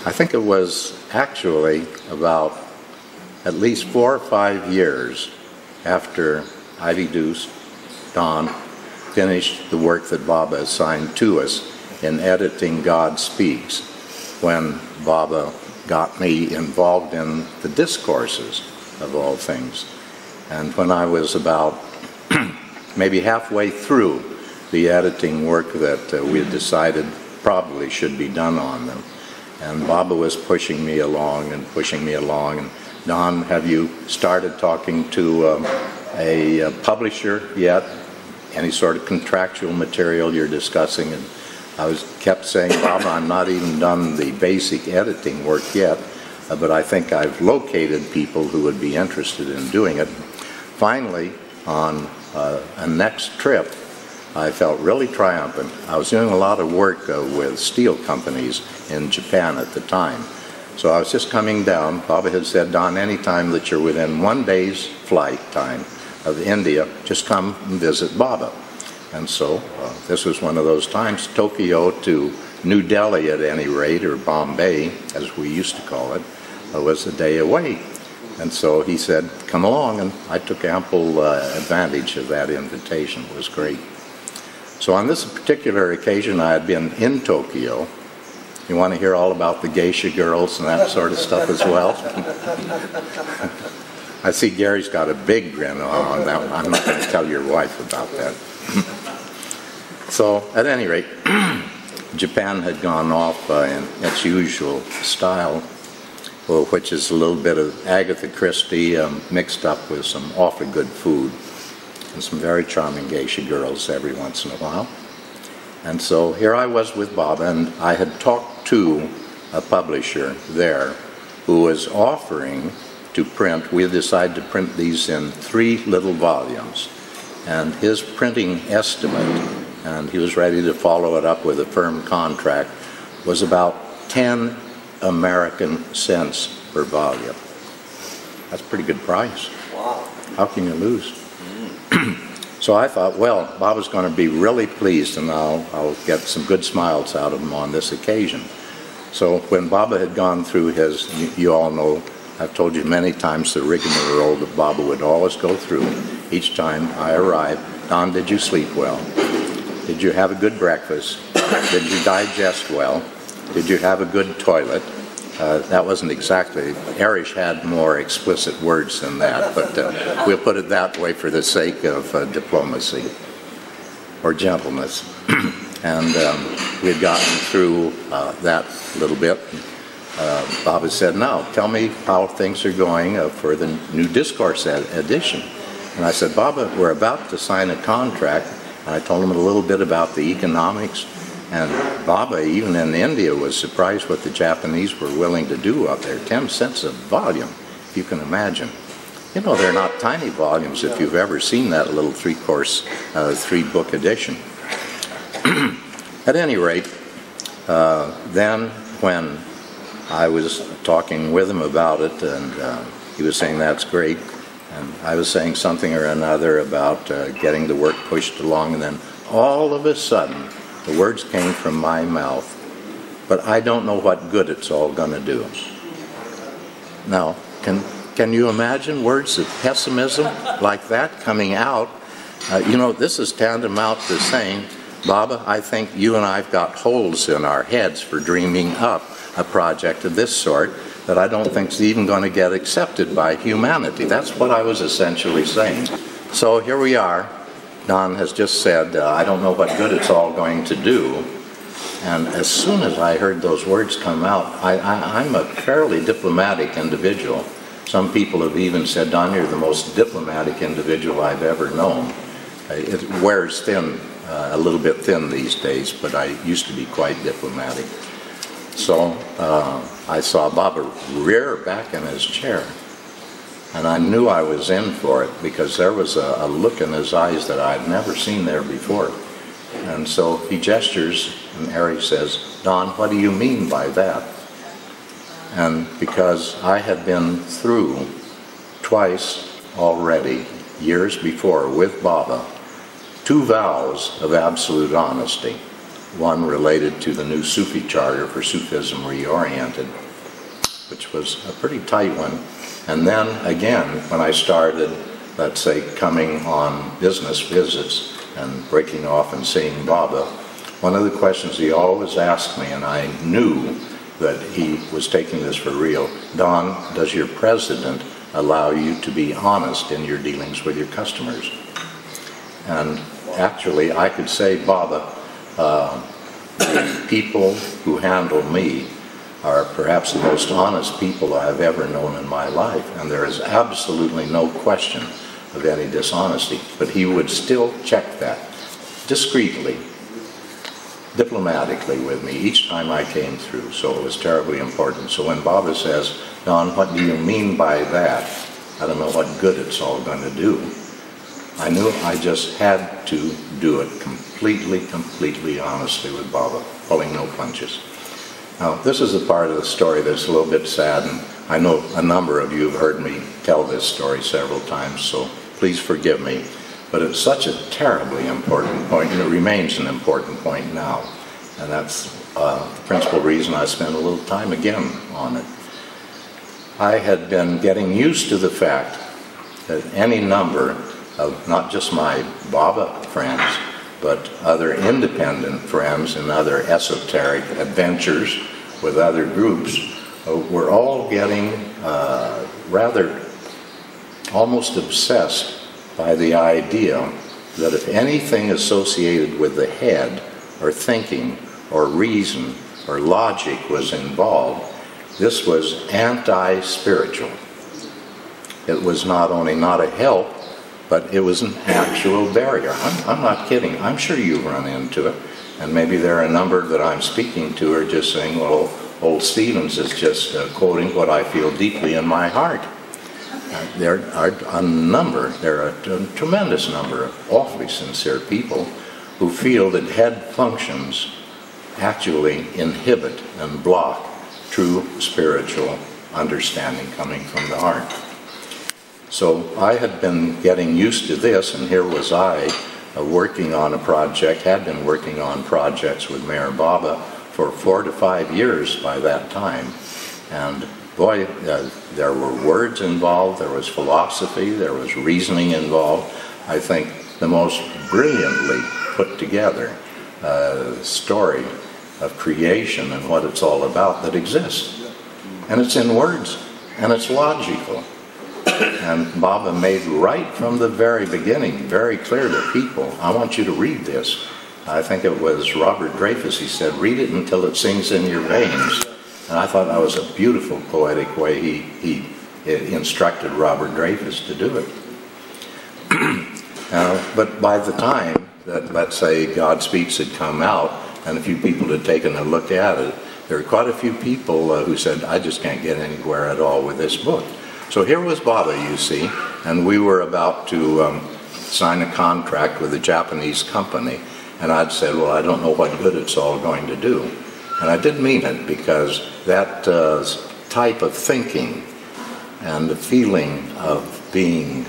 I think it was actually about at least 4 or 5 years after Ivy Deuce, Don, finished the work that Baba assigned to us in editing God Speaks, when Baba got me involved in the discourses of all things. And when I was about maybe halfway through the editing work that we had decided probably should be done on them, and Baba was pushing me along and pushing me along, and Don, have you started talking to a publisher yet? Any sort of contractual material you're discussing? And I kept saying, Baba, I'm not even done the basic editing work yet, but I think I've located people who would be interested in doing it. Finally, on a next trip, I felt really triumphant. I was doing a lot of work with steel companies in Japan at the time. So I was just coming down. Baba had said, Don, anytime that you're within 1 day's flight time of India, just come and visit Baba. And so this was one of those times. Tokyo to New Delhi, at any rate, or Bombay, as we used to call it, was a day away. And so he said, come along, and I took ample advantage of that invitation. It was great. So on this particular occasion, I had been in Tokyo. You want to hear all about the geisha girls and that sort of stuff as well? I see Gary's got a big grin on that one. I'm not going to tell your wife about that. So, at any rate, Japan had gone off in its usual style, which is a little bit of Agatha Christie mixed up with some awfully good food and some very charming geisha girls every once in a while. And so here I was with Baba, and I had talked to a publisher there who was offering to print. We had decided to print these in 3 little volumes, and his printing estimate, and he was ready to follow it up with a firm contract, was about 10 American cents per volume. That's a pretty good price. Wow. How can you lose? So I thought, well, Baba's going to be really pleased, and I'll get some good smiles out of him on this occasion. So when Baba had gone through his, you all know, I've told you many times the rigmarole that Baba would always go through each time I arrived. Don, did you sleep well? Did you have a good breakfast? Did you digest well? Did you have a good toilet? That wasn't exactly, Irish had more explicit words than that, but we'll put it that way for the sake of diplomacy or gentleness. And we had gotten through that little bit. Baba said, now, tell me how things are going for the new discourse edition. And I said, Baba, we're about to sign a contract. And I told him a little bit about the economics. And Baba, even in India, was surprised what the Japanese were willing to do up there. 10 cents a volume, if you can imagine. You know, they're not tiny volumes if you've ever seen that little 3-book edition. At any rate, then when I was talking with him about it, and he was saying that's great, and I was saying something or another about getting the work pushed along, and then all of a sudden, the words came from my mouth, but I don't know what good it's all going to do. Now, can you imagine words of pessimism like that coming out? You know, this is tantamount to saying, Baba, I think you and I've got holes in our heads for dreaming up a project of this sort that I don't think is even going to get accepted by humanity. That's what I was essentially saying. So here we are. Don has just said, I don't know what good it's all going to do. And as soon as I heard those words come out, I'm a fairly diplomatic individual. Some people have even said, Don, you're the most diplomatic individual I've ever known. It wears thin, a little bit thin these days, but I used to be quite diplomatic. So I saw Baba rear back in his chair. And I knew I was in for it because there was a look in his eyes that I'd never seen there before. And so he gestures, and Harry says, Don, what do you mean by that? And because I had been through twice already, years before, with Baba, 2 vows of absolute honesty. one related to the new Sufi charter for Sufism Reoriented, which was a pretty tight one. And then again, when I started, let's say, coming on business visits and breaking off and seeing Baba, one of the questions he always asked me, and I knew that he was taking this for real, Don, does your president allow you to be honest in your dealings with your customers? And actually, I could say, Baba, the people who handle me are perhaps the most honest people I've ever known in my life, and there is absolutely no question of any dishonesty. But he would still check that discreetly, diplomatically with me each time I came through, so it was terribly important. So when Baba says, Don, what do you mean by that? I don't know what good it's all going to do. I knew I just had to do it completely honestly with Baba, pulling no punches. Now, this is a part of the story that's a little bit sad, and I know a number of you have heard me tell this story several times, so please forgive me. But it's such a terribly important point, and it remains an important point now. And that's the principal reason I spent a little time again on it. I had been getting used to the fact that any number of not just my Baba friends, but other independent friends and other esoteric adventures with other groups were all getting rather almost obsessed by the idea that if anything associated with the head or thinking or reason or logic was involved, this was anti-spiritual. It was not only not a help, but it was an actual barrier. I'm not kidding. I'm sure you've run into it. And maybe there are a number that I'm speaking to are just saying, well, old Stevens is just quoting what I feel deeply in my heart. There are a tremendous number of awfully sincere people who feel that head functions actually inhibit and block true spiritual understanding coming from the heart. So I had been getting used to this, and here was I working on a project, had been working on projects with Mayor Baba for 4 to 5 years by that time. And boy, there were words involved, there was philosophy, there was reasoning involved. I think the most brilliantly put together story of creation and what it's all about that exists. And it's in words, and it's logical. And Baba made right from the very beginning very clear to people, I want you to read this. I think it was Robert Dreyfus, he said, read it until it sings in your veins. And I thought that was a beautiful poetic way he instructed Robert Dreyfus to do it. But by the time that, let's say, God Speaks had come out, and a few people had taken a look at it, there were quite a few people who said, I just can't get anywhere at all with this book. So here was Baba, you see, and we were about to sign a contract with a Japanese company, and I'd said, well, I don't know what good it's all going to do. And I did mean it, because that type of thinking and the feeling of being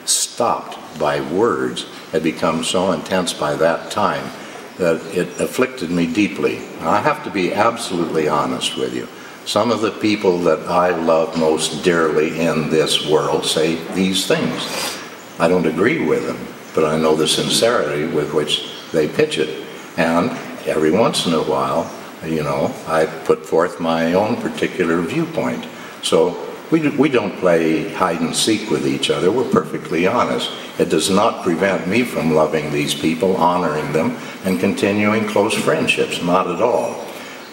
stopped by words had become so intense by that time that it afflicted me deeply. And I have to be absolutely honest with you. Some of the people that I love most dearly in this world say these things. I don't agree with them, but I know the sincerity with which they pitch it. And every once in a while, you know, I put forth my own particular viewpoint. So we don't play hide and seek with each other. We're perfectly honest. It does not prevent me from loving these people, honoring them, and continuing close friendships. Not at all.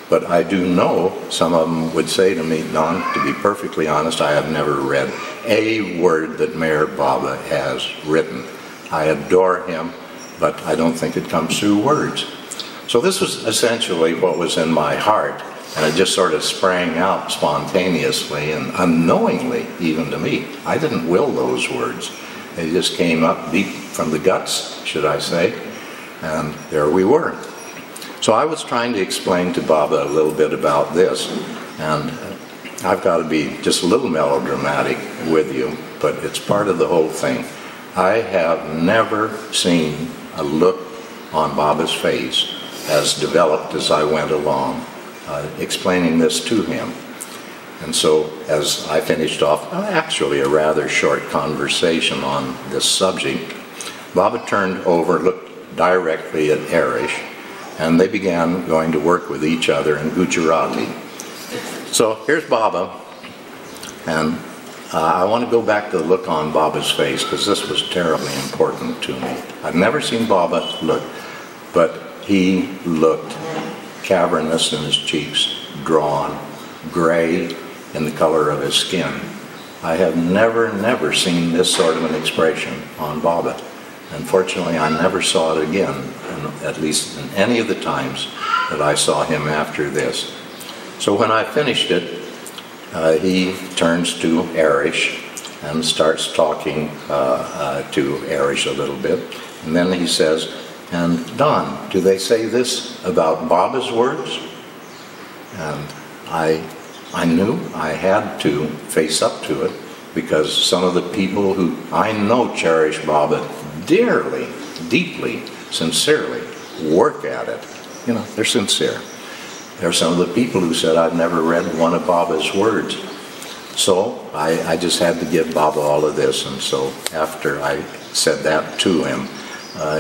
But I do know some of them would say to me, Don, to be perfectly honest, I have never read a word that Mayor Baba has written. I adore him, but I don't think it comes through words. So this was essentially what was in my heart, and it just sort of sprang out spontaneously and unknowingly, even to me. I didn't will those words. They just came up deep from the guts, should I say, and there we were. So I was trying to explain to Baba a little bit about this, and I've got to be just a little melodramatic with you, but it's part of the whole thing. I have never seen a look on Baba's face as developed as I went along, explaining this to him. And so as I finished off actually a rather short conversation on this subject, Baba turned over, looked directly at Arish, and they began going to work with each other in Gujarati. So here's Baba, and I want to go back to the look on Baba's face, because this was terribly important to me. I've never seen Baba look, but he looked cavernous in his cheeks, drawn, gray in the color of his skin. I have never seen this sort of an expression on Baba. Unfortunately, I never saw it again, at least in any of the times that I saw him after this. So when I finished it, he turns to Arish and starts talking to Arish a little bit. And then he says, "And Don, do they say this about Baba's words?" And I knew I had to face up to it, because some of the people who I know cherish Baba dearly, deeply, sincerely, work at it. You know, they're sincere. There are some of the people who said, "I've never read one of Baba's words." So I just had to give Baba all of this, and so after I said that to him,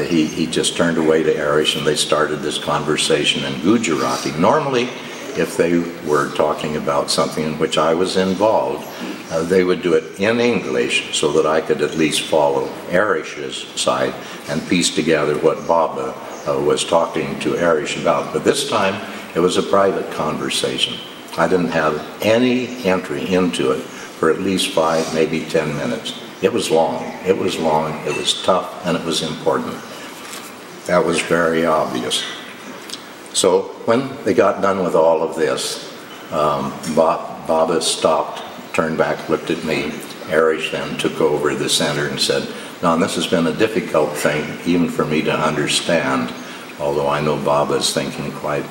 he just turned away to Arish, and they started this conversation in Gujarati. Normally, if they were talking about something in which I was involved, they would do it in English so that I could at least follow Arish's side and piece together what Baba was talking to Arish about. But this time, it was a private conversation. I didn't have any entry into it for at least 5, maybe 10 minutes. It was long, it was tough, and it was important. That was very obvious. So when they got done with all of this, Baba stopped, turned back, looked at me. Arish then took over the center and said, "Don, this has been a difficult thing even for me to understand, although I know Baba is thinking quite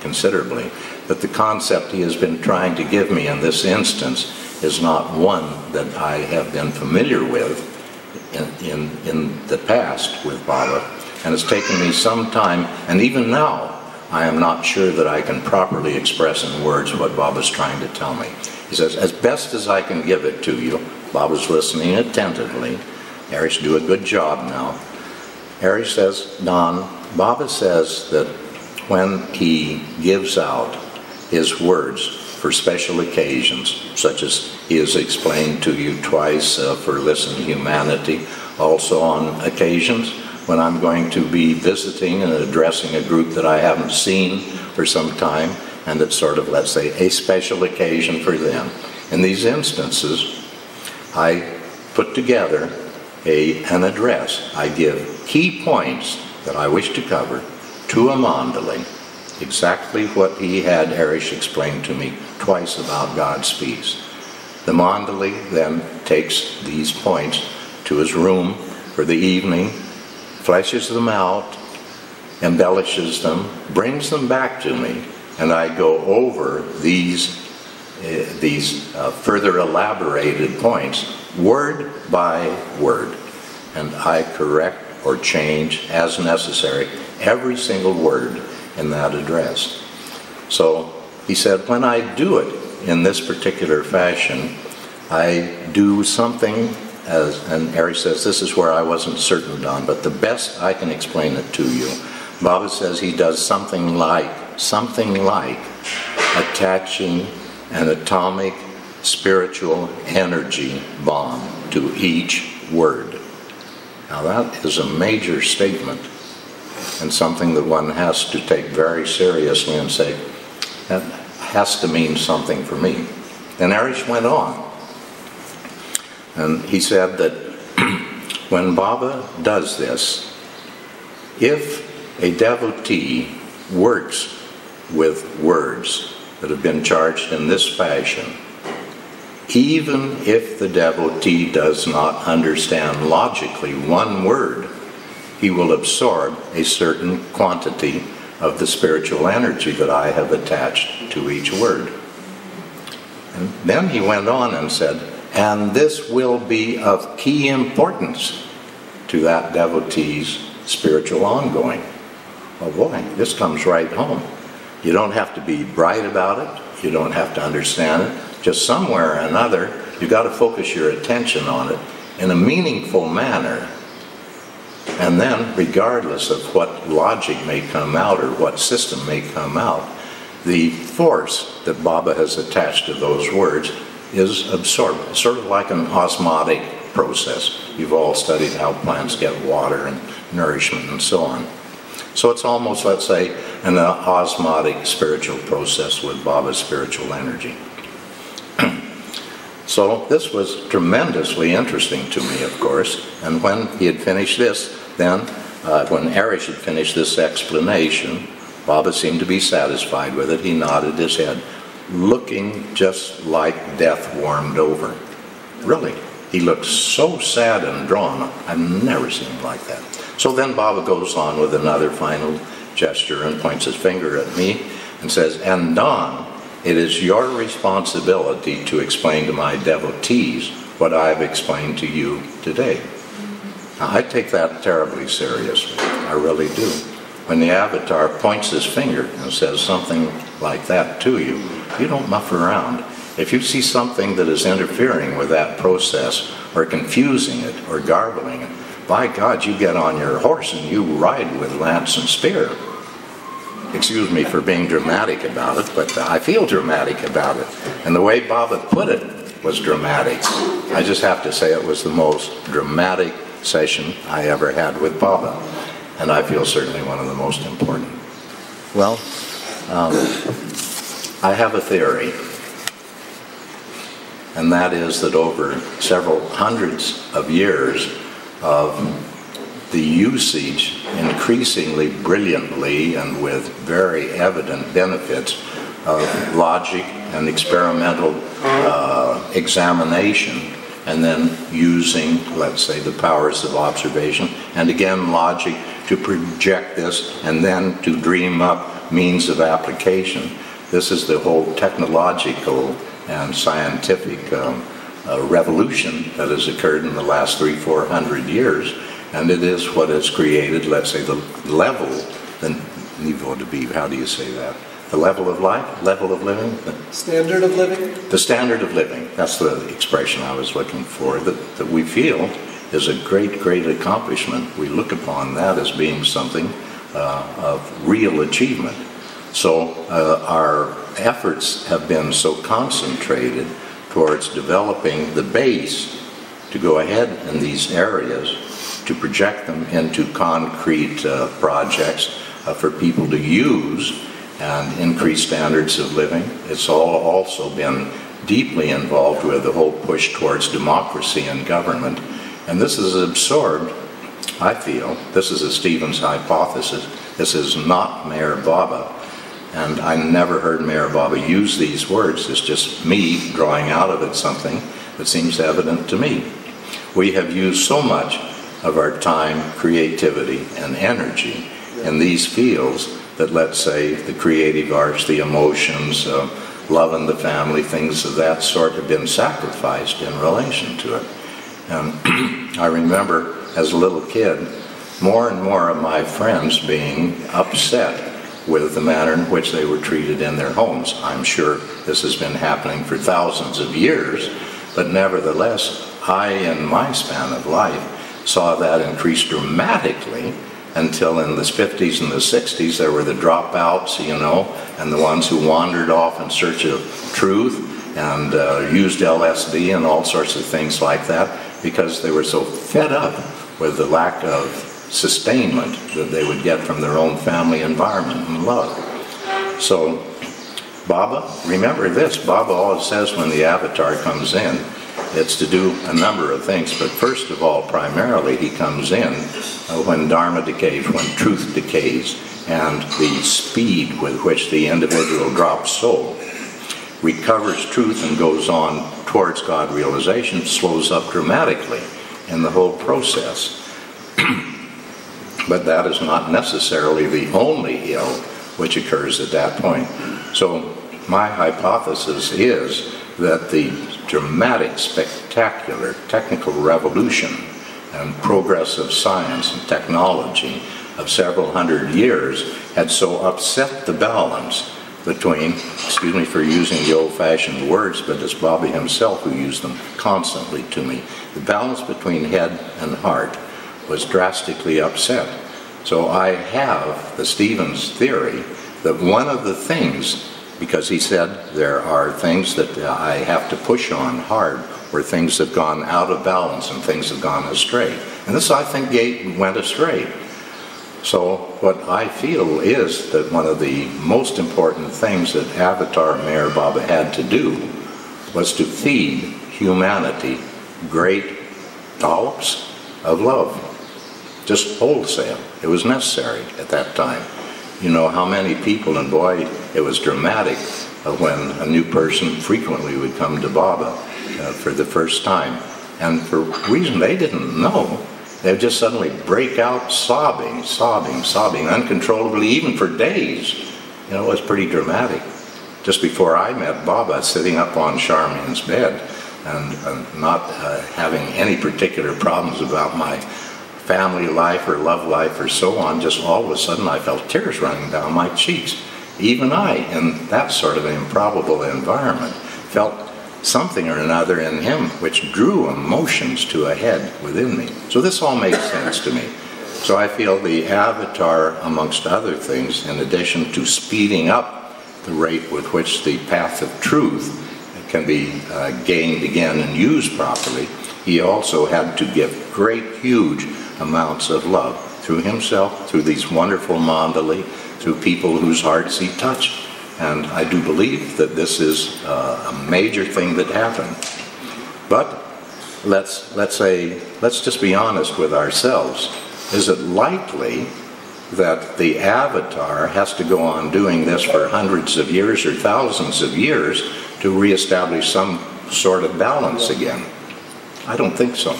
considerably. But the concept he has been trying to give me in this instance is not one that I have been familiar with in the past with Baba, and it's taken me some time, and even now I am not sure that I can properly express in words what Baba's trying to tell me." He says, "As best as I can give it to you." Baba's listening attentively. Arish, do a good job now. Arish says, "Don, Baba says that when he gives out his words for special occasions, such as he has explained to you twice for Listen Humanity, also on occasions when I'm going to be visiting and addressing a group that I haven't seen for some time, and it's sort of, let's say, a special occasion for them. In these instances, I put together an address. I give key points that I wish to cover to a mandali, exactly what he had Arish explained to me twice about God's peace. The mandali then takes these points to his room for the evening, fleshes them out, embellishes them, brings them back to me, and I go over these further elaborated points word by word, and I correct or change as necessary every single word in that address. So he said, when I do it in this particular fashion, I do something and Arish says, this is where I wasn't certain, Don, but the best I can explain it to you. Baba says he does something like attaching an atomic spiritual energy bomb to each word. Now that is a major statement, and something that one has to take very seriously and say, that has to mean something for me. Then Arish went on, and he said that when Baba does this, if a devotee works with words that have been charged in this fashion, even if the devotee does not understand logically one word, he will absorb a certain quantity of the spiritual energy that I have attached to each word. And then he went on and said, and this will be of key importance to that devotee's spiritual ongoing. oh boy, this comes right home. You don't have to be bright about it. You don't have to understand it. Just somewhere or another, you've got to focus your attention on it in a meaningful manner. And then, regardless of what logic may come out or what system may come out, the force that Baba has attached to those words is absorbed. It's sort of like an osmotic process. You've all studied how plants get water and nourishment and so on. So it's almost, let's say, an osmotic spiritual process with Baba's spiritual energy. So this was tremendously interesting to me, of course, and when he had finished this, then when Arish had finished this explanation, Baba seemed to be satisfied with it. He nodded his head, looking just like death warmed over. Really, he looked so sad and drawn. I've never seen him like that. So then Baba goes on with another final gesture and points his finger at me and says, "And Don, it is your responsibility to explain to my devotees what I have explained to you today." Now, I take that terribly seriously. I really do. When the avatar points his finger and says something like that to you, you don't muff around. If you see something that is interfering with that process or confusing it or garbling it, by God, you get on your horse and you ride with lance and spear. Excuse me for being dramatic about it, but I feel dramatic about it. And the way Baba put it was dramatic. I just have to say it was the most dramatic session I ever had with Baba. And I feel certainly one of the most important. Well, I have a theory. And that is that over several hundreds of years of the usage, increasingly brilliantly and with very evident benefits of logic and experimental examination, and then using, let's say, the powers of observation, and again logic to project this and then to dream up means of application. This is the whole technological and scientific revolution that has occurred in the last 300-400 years, and it is what has created, let's say, the level, the niveau de vivre, how do you say that? The level of life, level of living? The standard of living? The standard of living, that's the expression I was looking for, that we feel is a great, great accomplishment. We look upon that as being something of real achievement. So our efforts have been so concentrated towards developing the base to go ahead in these areas, to project them into concrete projects for people to use and increase standards of living. It's all also been deeply involved with the whole push towards democracy and government. And this is absorbed, I feel, this is a Stevens hypothesis, this is not Meher Baba. And I never heard Meher Baba use these words. It's just me drawing out of it something that seems evident to me. We have used so much of our time, creativity, and energy in these fields that, let's say, the creative arts, the emotions, love and the family, things of that sort have been sacrificed in relation to it. And I remember as a little kid, more and more of my friends being upset with the manner in which they were treated in their homes. I'm sure this has been happening for thousands of years, but nevertheless, I, in my span of life, saw that increase dramatically until in the 50s and the 60s there were the dropouts, you know, and the ones who wandered off in search of truth and used LSD and all sorts of things like that because they were so fed up with the lack of sustainment that they would get from their own family environment and love. So Baba, remember this, Baba always says when the avatar comes in, it's to do a number of things, but first of all, primarily, he comes in when Dharma decays, when truth decays, and the speed with which the individual drops soul, recovers truth and goes on towards God realization, slows up dramatically in the whole process. But that is not necessarily the only ill which occurs at that point. So my hypothesis is that the dramatic, spectacular technical revolution and progress of science and technology of several hundred years had so upset the balance between, excuse me for using the old-fashioned words, but it's Bobby himself who used them constantly to me. The balance between head and heart was drastically upset. So I have the Stevens theory that one of the things, because he said there are things that I have to push on hard where things have gone out of balance and things have gone astray. And this, I think, went astray. So what I feel is that one of the most important things that Avatar Meherabad had to do was to feed humanity great dollops of love. Just wholesale. It was necessary at that time. You know how many people, and boy, it was dramatic when a new person frequently would come to Baba for the first time. And for a reason they didn't know, they would just suddenly break out sobbing, sobbing, sobbing, uncontrollably, even for days. You know, it was pretty dramatic. Just before I met Baba, sitting up on Charmian's bed and not having any particular problems about my family life or love life or so on, just all of a sudden I felt tears running down my cheeks. Even I, in that sort of improbable environment, felt something or another in him which drew emotions to a head within me. So this all makes sense to me. So I feel the Avatar, amongst other things, in addition to speeding up the rate with which the path of truth can be gained again and used properly, he also had to give great, huge amounts of love through himself, through these wonderful mandali, through people whose hearts he touched. And I do believe that this is a major thing that happened. But let's just be honest with ourselves. Is it likely that the Avatar has to go on doing this for hundreds of years or thousands of years to reestablish some sort of balance again? I don't think so.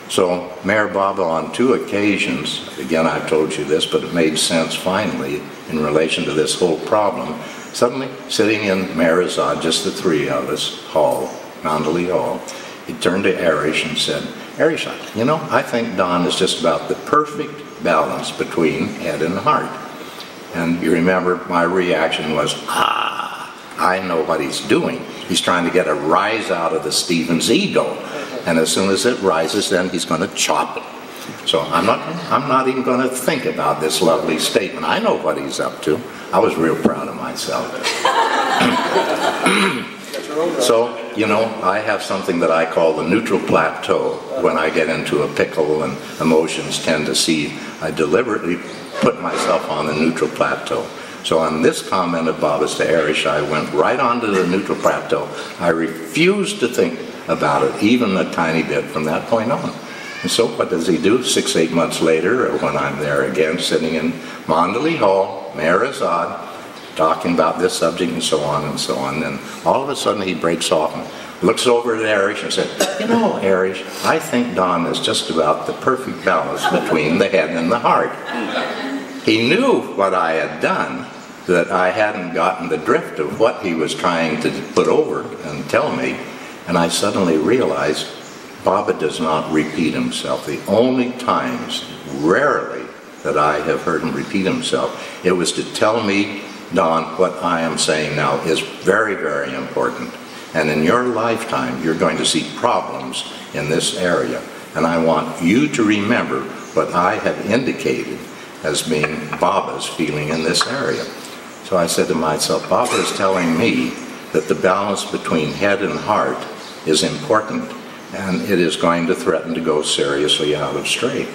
So Meherabad on 2 occasions, again I've told you this, but it made sense finally in relation to this whole problem, suddenly sitting in Meherabad, just the 3 of us, hall, Mandali Hall, he turned to Arish and said, Arish, you know, I think Don is just about the perfect balance between head and heart. And you remember my reaction was, I know what he's doing. He's trying to get a rise out of the Stevens ego. And as soon as it rises, then he's going to chop it. So I'm not even going to think about this lovely statement. I know what he's up to. I was real proud of myself. So, you know, I have something that I call the neutral plateau. When I get into a pickle and emotions tend to seed, I deliberately put myself on the neutral plateau. So on this comment of Baba's to Arish, I went right onto the neutral plateau. I refused to think about it, even a tiny bit from that point on. And so what does he do? 6, 8 months later, when I'm there again, sitting in Mandali Hall, Meherabad, talking about this subject and so on and so on, and all of a sudden he breaks off and looks over at Arish and said, you know, Arish, I think Don is just about the perfect balance between the head and the heart. He knew what I had done, that I hadn't gotten the drift of what he was trying to put over and tell me, and I suddenly realized Baba does not repeat himself. The only times, rarely, that I have heard him repeat himself, it was to tell me, Don, what I am saying now is very, very important. And in your lifetime, you're going to see problems in this area. And I want you to remember what I have indicated as being Baba's feeling in this area. So I said to myself, Baba is telling me that the balance between head and heart is important, and it is going to threaten to go seriously out of straight.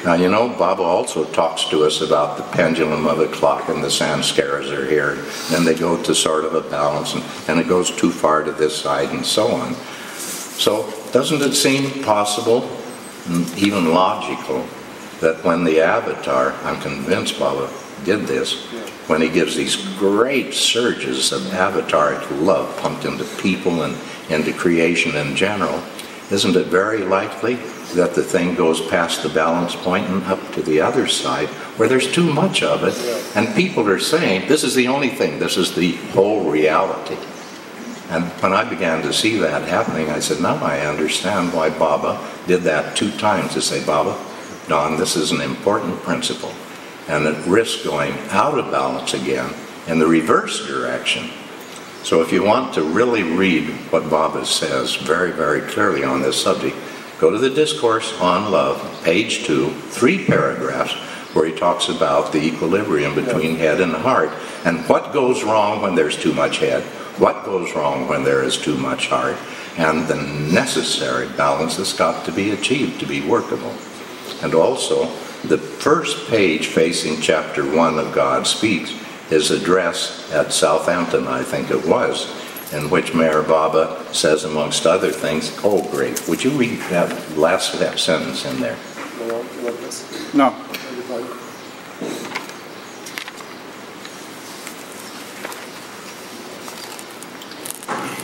Now, you know, Baba also talks to us about the pendulum of a clock, and the sanskaras are here, and then they go to sort of a balance, and it goes too far to this side, and so on. So, doesn't it seem possible, and even logical, that when the Avatar, I'm convinced Baba did this, when he gives these great surges of Avataric love pumped into people and into creation in general, isn't it very likely that the thing goes past the balance point and up to the other side where there's too much of it, and people are saying, this is the only thing, this is the whole reality. And when I began to see that happening, I said, now I understand why Baba did that 2 times, to say, Baba, Don, this is an important principle, and it risks going out of balance again in the reverse direction. So if you want to really read what Baba says very, very clearly on this subject, go to the Discourse on Love, page 2, 3 paragraphs, where he talks about the equilibrium between head and heart, and what goes wrong when there's too much head, what goes wrong when there is too much heart, and the necessary balance that's got to be achieved to be workable. And also, the first page facing chapter 1 of God Speaks, his address at Southampton, I think it was, in which Meher Baba says, amongst other things, oh great, would you read that last sentence in there? No.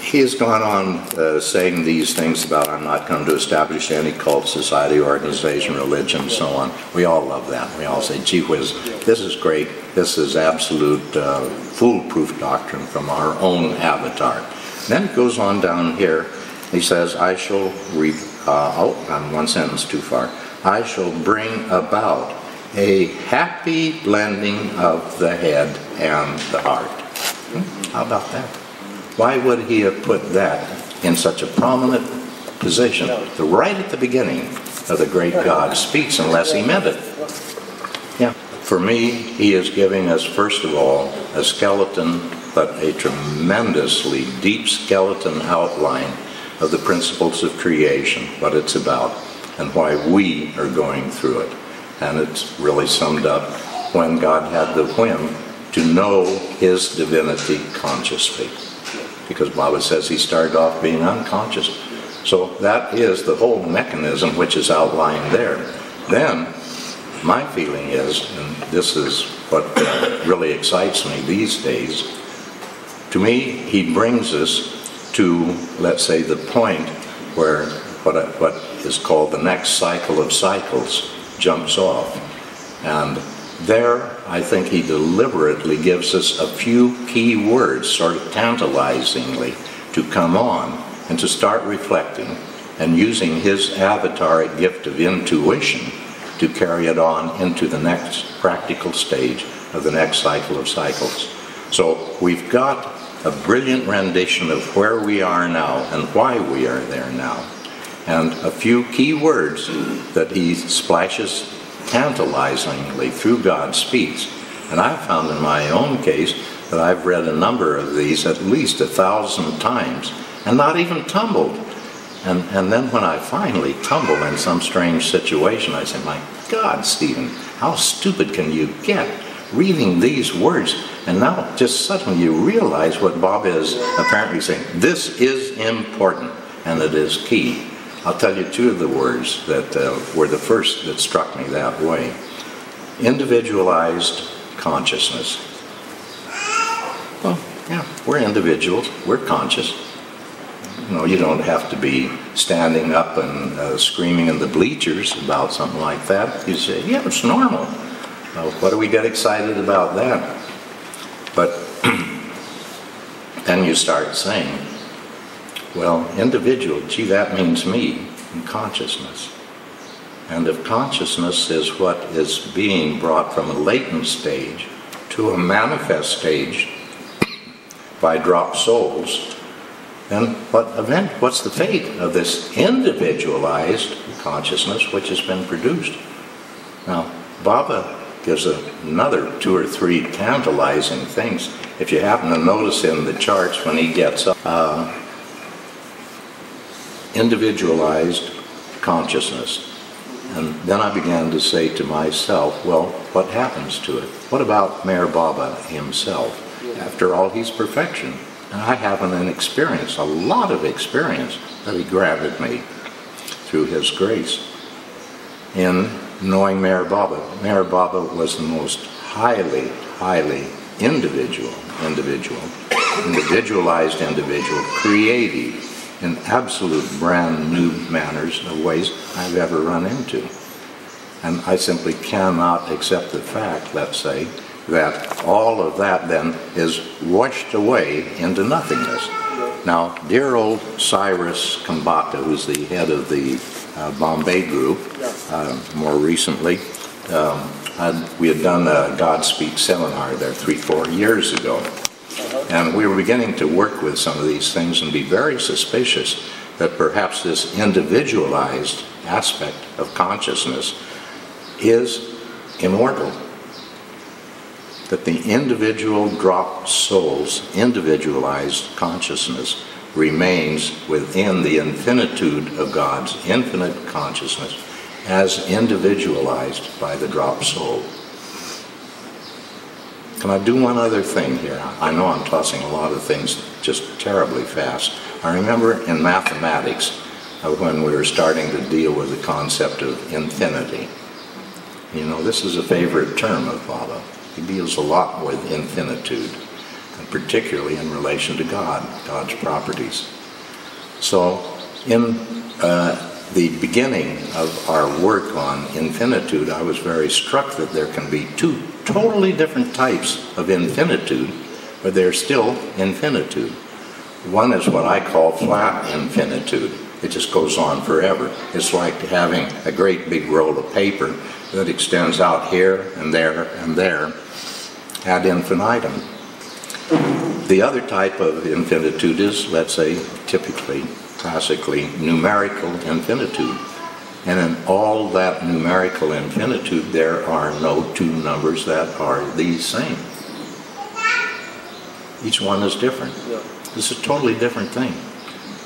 He has gone on saying these things about, I'm not going to establish any cult, society, organization, religion, so on. We all love that. We all say, gee whiz, this is great. This is absolute foolproof doctrine from our own avatar. Then it goes on down here. He says, I shall read, I'm one sentence too far. I shall bring about a happy blending of the head and the heart. How about that? Why would he have put that in such a prominent position right at the beginning of the great God Speaks, unless he meant it? Yeah. For me, he is giving us, first of all, a skeleton, but a tremendously deep skeleton outline of the principles of creation, what it's about, and why we are going through it. And it's really summed up when God had the whim to know his divinity consciously. Because Baba says he started off being unconscious. So that is the whole mechanism which is outlined there. Then, my feeling is, and this is what really excites me these days, to me, he brings us to, let's say, the point where what is called the next cycle of cycles jumps off. And there, I think he deliberately gives us a few key words, sort of tantalizingly, to come on and to start reflecting and using his avataric gift of intuition to carry it on into the next practical stage of the next cycle of cycles. So we've got a brilliant rendition of where we are now and why we are there now, and a few key words that he splashes tantalizingly through God Speaks. And I've found in my own case that I've read a number of these at least 1,000 times and not even tumbled. And then when I finally tumble in some strange situation, I say, my God, Stephen, how stupid can you get reading these words? And now just suddenly you realize what Bob is apparently saying. This is important, and it is key. I'll tell you two of the words that were the first that struck me that way. Individualized consciousness. Well, yeah, we're individuals. We're conscious. You know, you don't have to be standing up and screaming in the bleachers about something like that. You say, yeah, it's normal. What do we get excited about that? But then you start saying, well, individual, gee, that means me and consciousness. And if consciousness is what is being brought from a latent stage to a manifest stage by drop souls, then what's the fate of this individualized consciousness which has been produced? Now, Baba gives another 2 or 3 tantalizing things. If you happen to notice in the charts when he gets up, individualized consciousness. And then I began to say to myself, well, what happens to it? What about Meher Baba himself? After all, he's perfection. And I have an experience, a lot of experience, that he granted me through his grace in knowing Meher Baba. Meher Baba was the most highly individualized individual, creative in absolute brand new manners of ways I've ever run into. And I simply cannot accept the fact, let's say, that all of that then is washed away into nothingness. Now, dear old Cyrus Kambata, who's the head of the Bombay group more recently. We had done a God Speak seminar there 3-4 years ago. And we were beginning to work with some of these things and be very suspicious that perhaps this individualized aspect of consciousness is immortal. That the individual dropped soul's individualized consciousness remains within the infinitude of God's infinite consciousness as individualized by the dropped soul. Can I do one other thing here? I know I'm tossing a lot of things just terribly fast. I remember in mathematics when we were starting to deal with the concept of infinity. You know, this is a favorite term of Baba. He deals a lot with infinitude, and particularly in relation to God, God's properties. So in the beginning of our work on infinitude, I was very struck that there can be two totally different types of infinitude, but they're still infinitude. One is what I call flat infinitude. It just goes on forever. It's like having a great big roll of paper that extends out here and there ad infinitum. The other type of infinitude is, let's say, typically, classically, numerical infinitude. And in all that numerical infinitude, there are no two numbers that are the same. Each one is different. It's a totally different thing.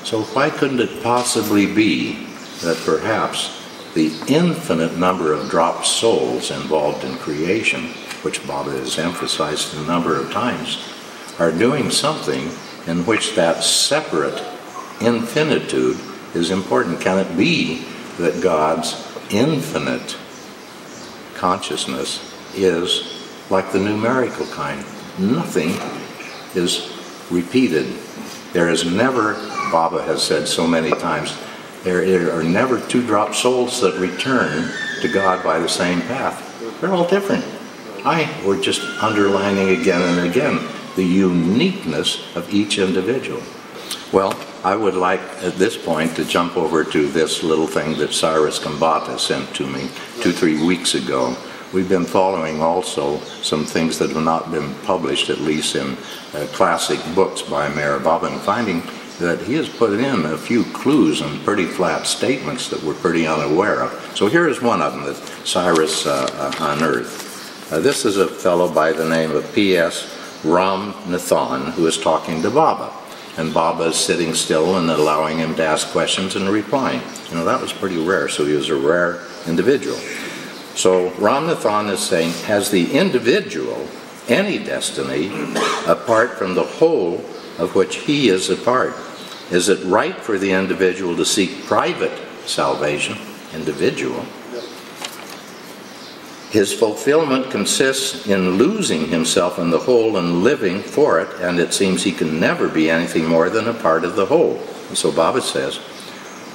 So why couldn't it possibly be that perhaps the infinite number of dropped souls involved in creation, which Baba has emphasized a number of times, are doing something in which that separate infinitude is important? Can it be that God's infinite consciousness is like the numerical kind? Nothing is repeated. There is never, Baba has said so many times, there are never two drop souls that return to God by the same path. They're all different. We're just underlining again and again the uniqueness of each individual. Well, I would like at this point to jump over to this little thing that Cyrus Kambata sent to me 2-3 weeks ago. We've been following also some things that have not been published, at least in classic books by Meherabad, and finding that he has put in a few clues and pretty flat statements that we're pretty unaware of. So here is one of them that Cyrus unearthed. This is a fellow by the name of P.S. Ram Nathan, who is talking to Baba. And Baba is sitting still and allowing him to ask questions and replying. You know, that was pretty rare, so he was a rare individual. So Ram Nathan is saying, has the individual any destiny apart from the whole of which he is a part? Is it right for the individual to seek private salvation, individual? His fulfillment consists in losing himself in the whole and living for it, and it seems he can never be anything more than a part of the whole. And so Baba says,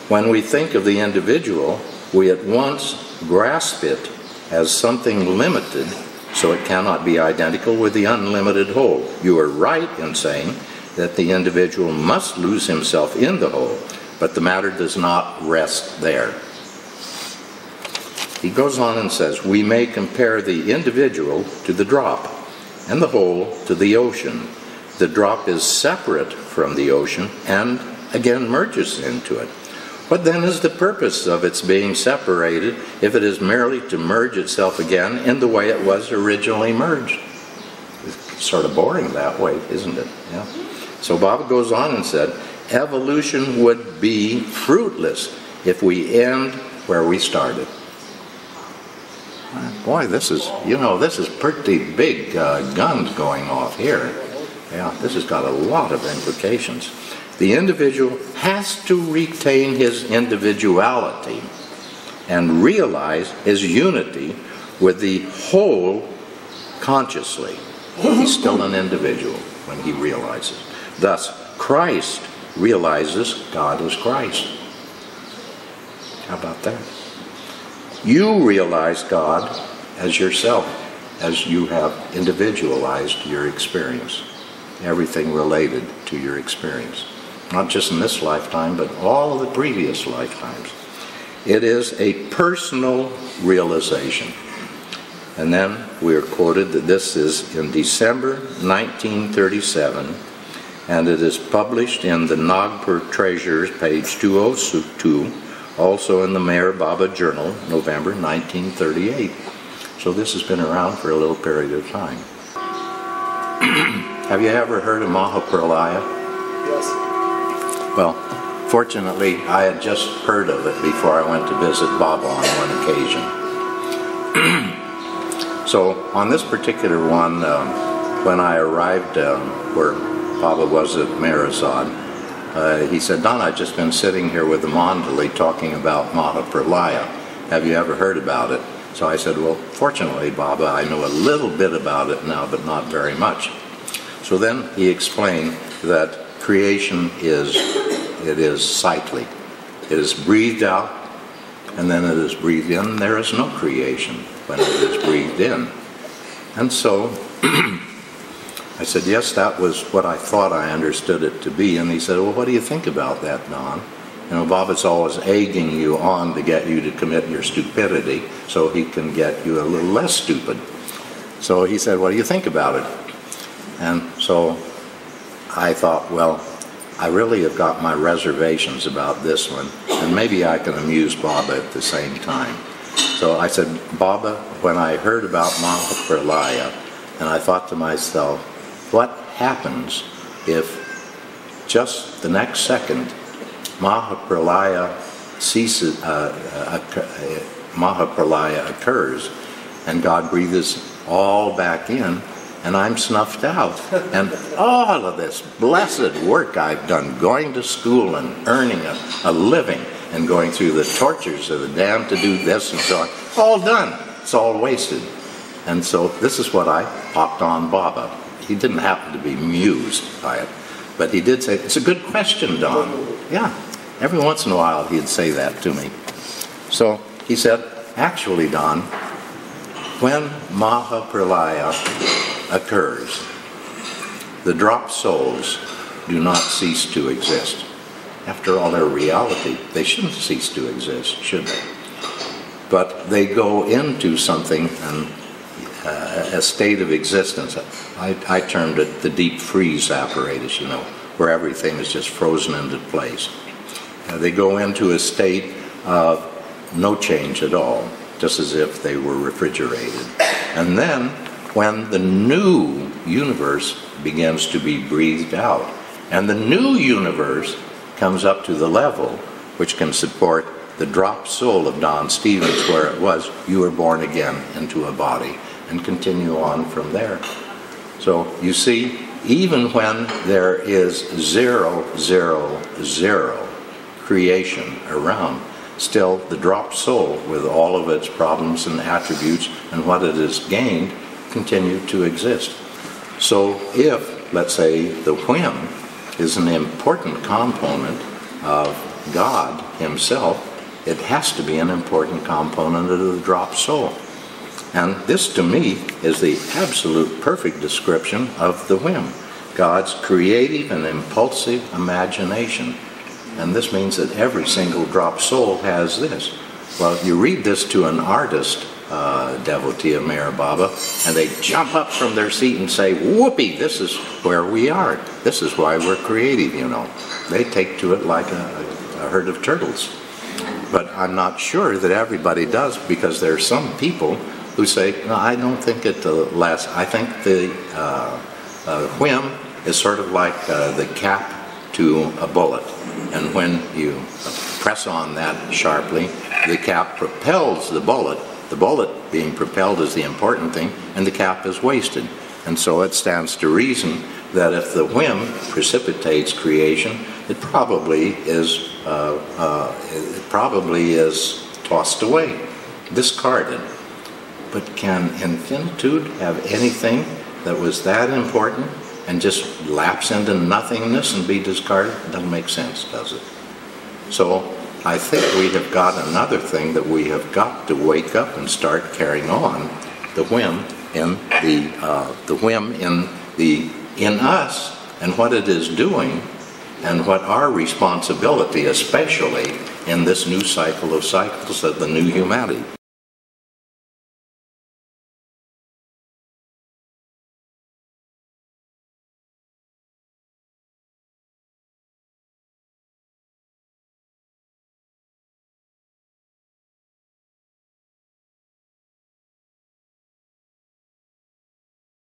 when we think of the individual, we at once grasp it as something limited, so it cannot be identical with the unlimited whole. You are right in saying that the individual must lose himself in the whole, but the matter does not rest there. He goes on and says, we may compare the individual to the drop, and the whole to the ocean. The drop is separate from the ocean and again merges into it. What then is the purpose of its being separated if it is merely to merge itself again in the way it was originally merged? It's sort of boring that way, isn't it? Yeah. So Baba goes on and said, evolution would be fruitless if we end where we started. Boy, this is, you know, this is pretty big guns going off here. Yeah, this has got a lot of implications. The individual has to retain his individuality and realize his unity with the whole consciously. He's still an individual when he realizes. Thus, Christ realizes God is Christ. How about that? You realize God as yourself, as you have individualized your experience. Everything related to your experience. Not just in this lifetime, but all of the previous lifetimes. It is a personal realization. And then we are quoted that this is in December 1937, and it is published in the Nagpur Treasures, page 202, also in the Meherabad Journal, November 1938. So this has been around for a little period of time. Have you ever heard of Mahapralaya? Yes. Well, fortunately, I had just heard of it before I went to visit Baba on one occasion. So on this particular one, when I arrived where Baba was at Meherabad, he said, "Don, I've just been sitting here with the Mandali talking about Mahapralaya. Have you ever heard about it?" So I said, "Well, fortunately, Baba, I know a little bit about it now, but not very much." So then he explained that creation is cyclic. It is breathed out, and then it is breathed in. There is no creation when it is breathed in. And so I said, "Yes, that was what I thought I understood it to be." And he said, "Well, what do you think about that, Don? You know, Baba's always egging you on to get you to commit your stupidity so he can get you a little less stupid." So he said, "What do you think about it?" And so I thought, well, I really have got my reservations about this one, and maybe I can amuse Baba at the same time. So I said, "Baba, when I heard about Mahapralaya, and I thought to myself, what happens if just the next second Mahapralaya ceases, Mahapralaya occurs, and God breathes all back in, and I'm snuffed out, and all of this blessed work I've done, going to school and earning a living, and going through the tortures of the damned to do this and so on, all done. It's all wasted." And so this is what I popped on Baba. He didn't happen to be amused by it, but he did say, "It's a good question, Don." Yeah, every once in a while he'd say that to me. So he said, "Actually, Don, when Mahapralaya occurs, the drop souls do not cease to exist. After all, they're reality. They shouldn't cease to exist, should they? But they go into something, a state of existence. I termed it the deep freeze apparatus, you know, where everything is just frozen into place. They go into a state of no change at all, just as if they were refrigerated. And then, when the new universe begins to be breathed out, and the new universe comes up to the level which can support the drop soul of Don Stevens, where it was, you were born again into a body, and continue on from there." So you see, even when there is 0, 0, 0 creation around, still the drop soul, with all of its problems and attributes and what it has gained, continue to exist. So if, let's say, the whim is an important component of God himself, it has to be an important component of the drop soul. And this, to me, is the absolute perfect description of the whim, God's creative and impulsive imagination. And this means that every single drop soul has this. Well, you read this to an artist devotee of Meherabad, and they jump up from their seat and say, "Whoopee, this is where we are. This is why we're creative, you know." They take to it like a herd of turtles. But I'm not sure that everybody does, because there are some people who say, "No, I don't think it lasts. I think the whim is sort of like the cap to a bullet. And when you press on that sharply, the cap propels the bullet. The bullet being propelled is the important thing, and the cap is wasted. And so it stands to reason that if the whim precipitates creation, it probably is tossed away, discarded. But can infinitude have anything that was that important and just lapse into nothingness and be discarded? It doesn't make sense, does it? So I think we have got another thing that we have got to wake up and start carrying on, the whim in in us, and what it is doing, and what our responsibility especially in this new cycle of cycles of the new humanity.